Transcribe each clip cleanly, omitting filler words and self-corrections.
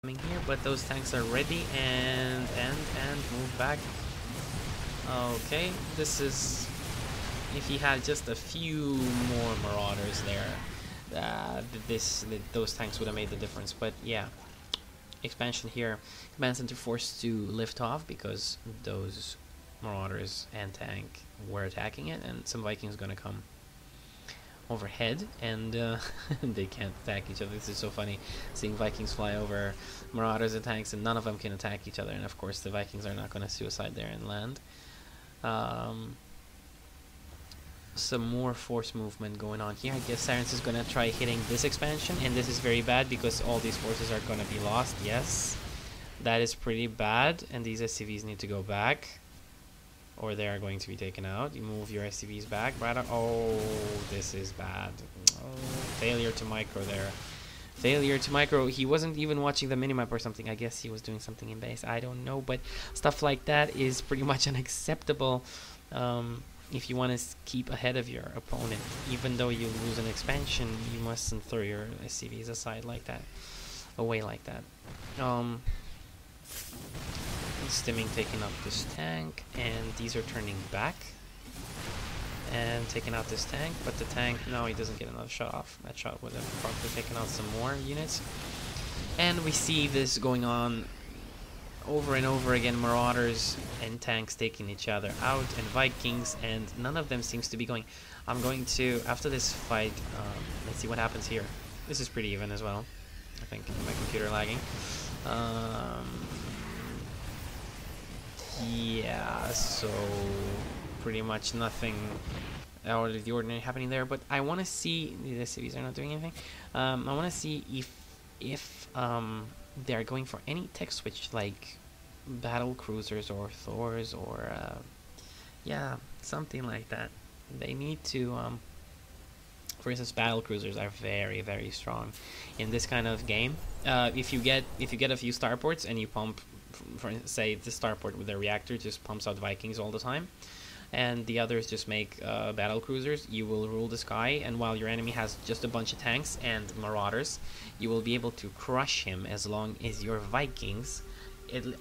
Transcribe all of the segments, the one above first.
coming here, but those tanks are ready and move back. Okay, this is if he had just a few more marauders there, those tanks would have made the difference. But yeah, expansion here, command center forced to lift off because those marauders and tank were attacking it, and some Vikings gonna come overhead, and they can't attack each other. This is so funny, seeing Vikings fly over marauders and tanks, and none of them can attack each other. And of course, the Vikings are not going to suicide there and land. Some more force movement going on here. I guess Sarens is going to try hitting this expansion, and this is very bad because all these forces are going to be lost. Yes, that is pretty bad, and these SCVs need to go back, or they are going to be taken out. You move your SCVs back. Oh, this is bad. Oh, failure to micro there. Failure to micro. He wasn't even watching the minimap or something. I guess he was doing something in base. I don't know, but stuff like that is pretty much unacceptable if you want to keep ahead of your opponent. Even though you lose an expansion, you mustn't throw your SCVs aside like that, away like that. Stimming taking out this tank, and these are turning back and taking out this tank, but the tank, no, he doesn't get another shot off. That shot would have probably taken out some more units. And we see this going on over and over again, marauders and tanks taking each other out, and Vikings, and none of them seems to be going. I'm going to, after this fight, let's see what happens here. This is pretty even as well, I think. My computer lagging. Yeah, so pretty much nothing out of the ordinary happening there. But I want to see, the cities are not doing anything. I want to see if they're going for any tech switch, like battle cruisers or Thors, or yeah, something like that. They need to for instance, battle cruisers are very, very strong in this kind of game. If you get a few starports and you pump, for say, the starport with a reactor just pumps out Vikings all the time, and the others just make battle cruisers, you will rule the sky. And while your enemy has just a bunch of tanks and marauders, you will be able to crush him as long as your Vikings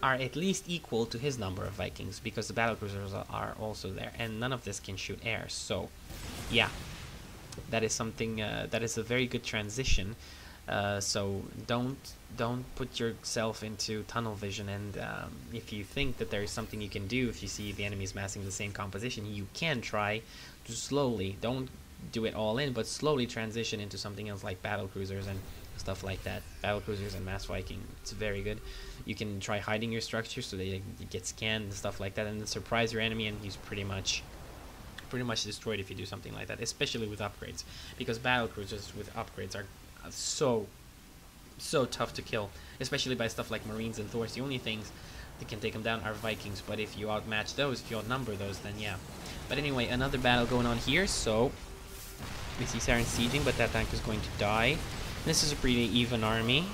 are at least equal to his number of Vikings, because the battle cruisers are also there, and none of this can shoot air. So yeah, that is something that is a very good transition. So don't put yourself into tunnel vision, and if you think that there is something you can do, if you see the enemies massing the same composition, you can try to slowly, don't do it all in, but slowly transition into something else like battle cruisers and stuff like that. Battle cruisers and mass Viking, it's very good. You can try hiding your structures so they get scanned and stuff like that, and then surprise your enemy, and he's pretty much destroyed if you do something like that, especially with upgrades, because battle cruisers with upgrades are so tough to kill, especially by stuff like Marines and Thors. The only things that can take them down are Vikings, but if you outmatch those, if you outnumber those, then yeah. But anyway, another battle going on here. So we see Sarens sieging, but that tank is going to die. This is a pretty even army,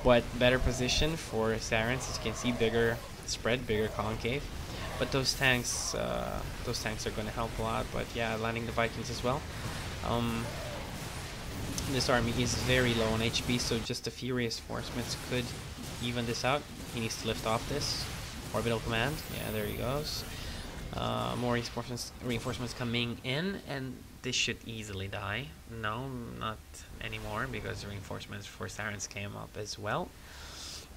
but better position for Sarens. As you can see, bigger spread, bigger concave. But those tanks are going to help a lot. But yeah, landing the Vikings as well. This army is very low on HP, so just a few reinforcements could even this out. He needs to lift off this orbital command. Yeah, there he goes. More reinforcements coming in, and this should easily die. No, not anymore, because reinforcements for Sarens came up as well.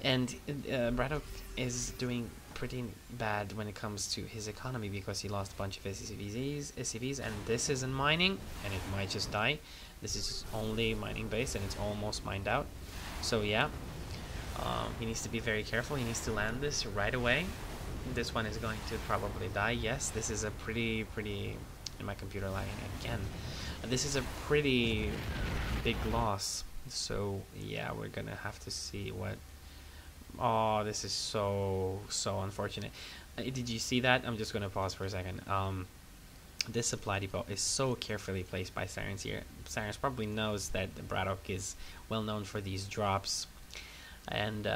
And BratOK is doing pretty bad when it comes to his economy, because he lost a bunch of SCVs, and this isn't mining, and it might just die. This is just only mining base, and it's almost mined out. So yeah, he needs to be very careful. He needs to land this right away. This one is going to probably die. Yes, this is a pretty, in my computer lagging again. This is a pretty big loss. So yeah, we're gonna have to see what. Oh, this is so unfortunate. Did you see that? I'm just gonna pause for a second. This supply depot is so carefully placed by Sarens here. Sarens probably knows that the BratOK is well known for these drops, and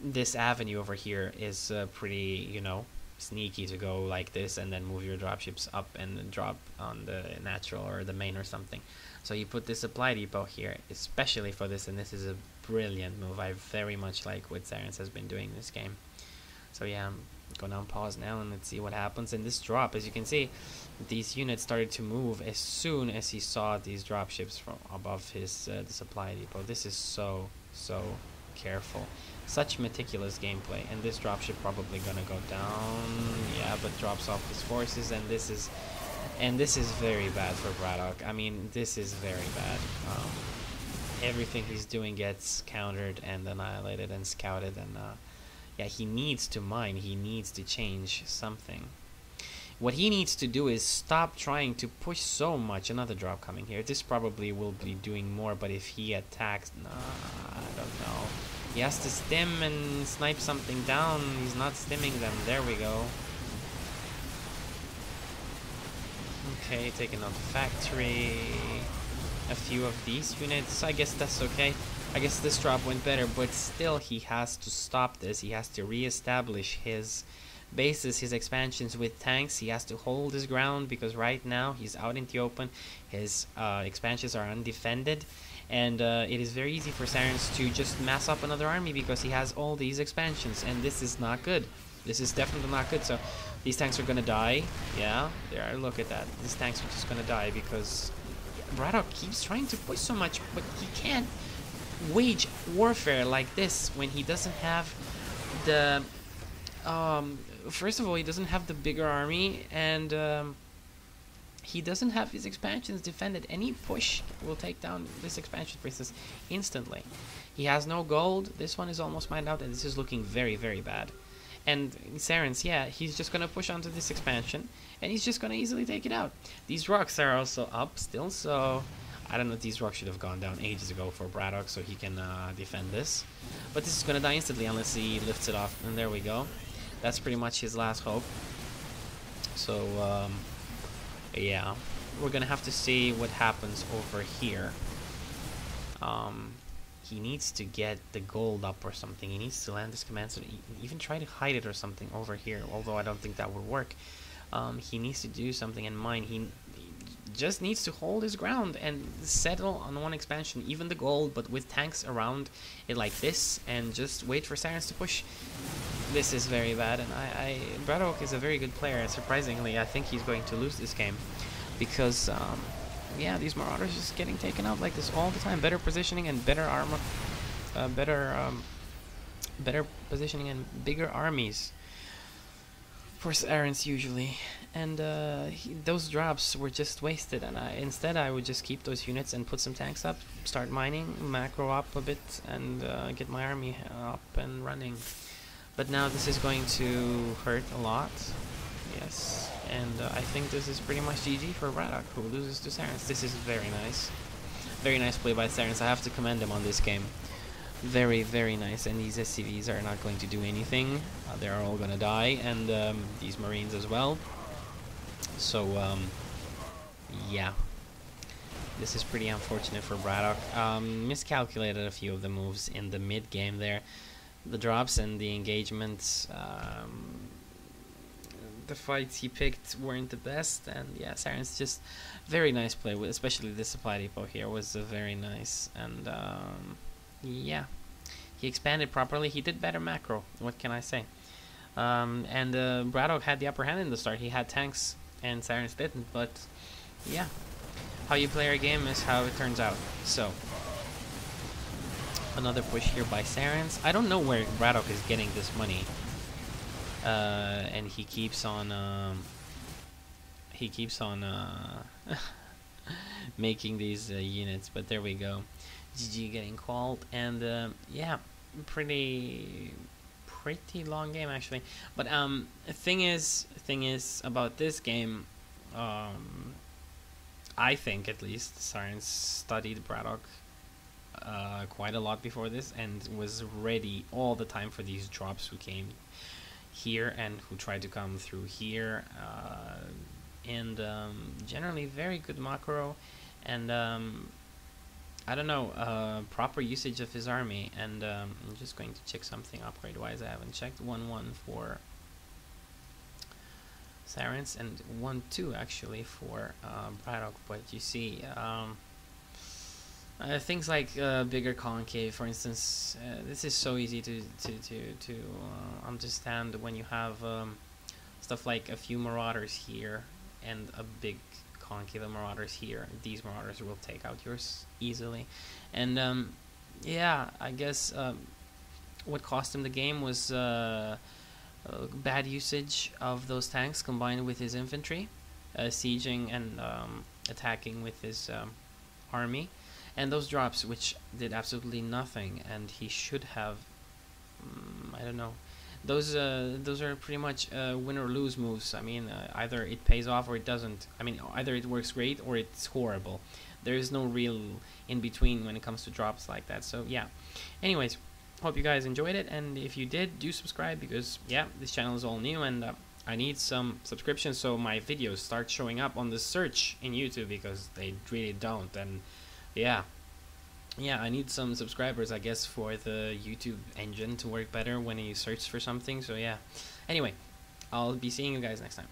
this avenue over here is pretty, you know, sneaky to go like this and then move your dropships up and drop on the natural or the main or something. So you put this supply depot here especially for this, and this is a brilliant move. I very much like what Sarens has been doing this game. So yeah, I'm going on pause now and let's see what happens. In this drop, as you can see, these units started to move as soon as he saw these drop ships from above his the supply depot. This is so careful. Such meticulous gameplay, and this dropship probably gonna go down. Yeah, but drops off his forces, and this is very bad for BratOK. I mean, this is very bad. Everything he's doing gets countered and annihilated and scouted, and yeah, he needs to mine. He needs to change something. What he needs to do is stop trying to push so much. Another drop coming here. This probably will be doing more, but if he attacks, nah, I don't know. He has to stim and snipe something down. He's not stimming them. There we go. Okay, taking out the factory. A few of these units. I guess that's okay. I guess this drop went better, but still he has to stop this. He has to re-establish his bases, his expansions with tanks. He has to hold his ground because right now he's out in the open. His expansions are undefended, and it is very easy for Sarens to just mass up another army because he has all these expansions, and this is not good. This is definitely not good. So these tanks are gonna die. Yeah, there. Look at that. These tanks are just gonna die because BratOK keeps trying to push so much, but he can't wage warfare like this when he doesn't have the first of all, he doesn't have the bigger army, and he doesn't have his expansions defended. Any push will take down this expansion princess instantly. He has no gold. This one is almost mined out, and this is looking very bad. And Sarens, yeah, he's just gonna push onto this expansion, and he's just gonna easily take it out. These rocks are also up still, so I don't know, these rocks should have gone down ages ago for BratOK so he can defend this. But this is gonna die instantly unless he lifts it off, and there we go. That's pretty much his last hope. So, yeah, we're gonna have to see what happens over here. He needs to get the gold up or something. He needs to land this command, so even try to hide it or something over here, although I don't think that would work. He needs to do something in mine. He just needs to hold his ground and settle on one expansion, even the gold, but with tanks around it like this, and just wait for Sarens to push. This is very bad, and BratOK is a very good player. Surprisingly, I think he's going to lose this game because yeah, these Marauders just getting taken out like this all the time. Better positioning and better armor, better positioning and bigger armies for Sarens usually, and those drops were just wasted. And instead I would just keep those units and put some tanks up, start mining, macro up a bit, and get my army up and running. But now this is going to hurt a lot. Yes, and I think this is pretty much GG for BratOK, who loses to Sarens. This is very nice. Very nice play by Sarens. I have to commend him on this game. Very nice, and these SCVs are not going to do anything. They're all gonna die, and these Marines as well. So, yeah. This is pretty unfortunate for BratOK. Miscalculated a few of the moves in the mid-game there. The drops and the engagements, the fights he picked weren't the best, and yeah, Sarens just very nice play, especially this supply depot here was very nice, and yeah, he expanded properly. He did better macro, what can I say? And BratOK had the upper hand in the start. He had tanks and Sarens didn't, but yeah, how you play a game is how it turns out. So another push here by Sarens. I don't know where BratOK is getting this money. And he keeps on making these units, but there we go. GG getting called, and yeah, pretty long game actually. But thing is about this game, I think at least Sarens studied BratOK quite a lot before this and was ready all the time for these drops who came here and who tried to come through here, and generally very good macro, and I don't know, proper usage of his army. And I'm just going to check something upgrade wise. I haven't checked. 1-1 for Sarens and 1-2 actually for BratOK, but you see Things like bigger concave, for instance. This is so easy to understand when you have stuff like a few marauders here and a big concave of marauders here. These marauders will take out yours easily. And yeah, I guess what cost him the game was bad usage of those tanks combined with his infantry, sieging and attacking with his army. And those drops, which did absolutely nothing, and he should have, I don't know. Those are pretty much win or lose moves. I mean, either it pays off or it doesn't. I mean, either it works great or it's horrible. There is no real in between when it comes to drops like that. So yeah. Anyways, hope you guys enjoyed it, and if you did, do subscribe, because yeah, this channel is all new, and I need some subscriptions so my videos start showing up on the search in YouTube, because they really don't. And yeah, I need some subscribers, I guess, for the YouTube engine to work better when you search for something. So yeah, anyway, I'll be seeing you guys next time.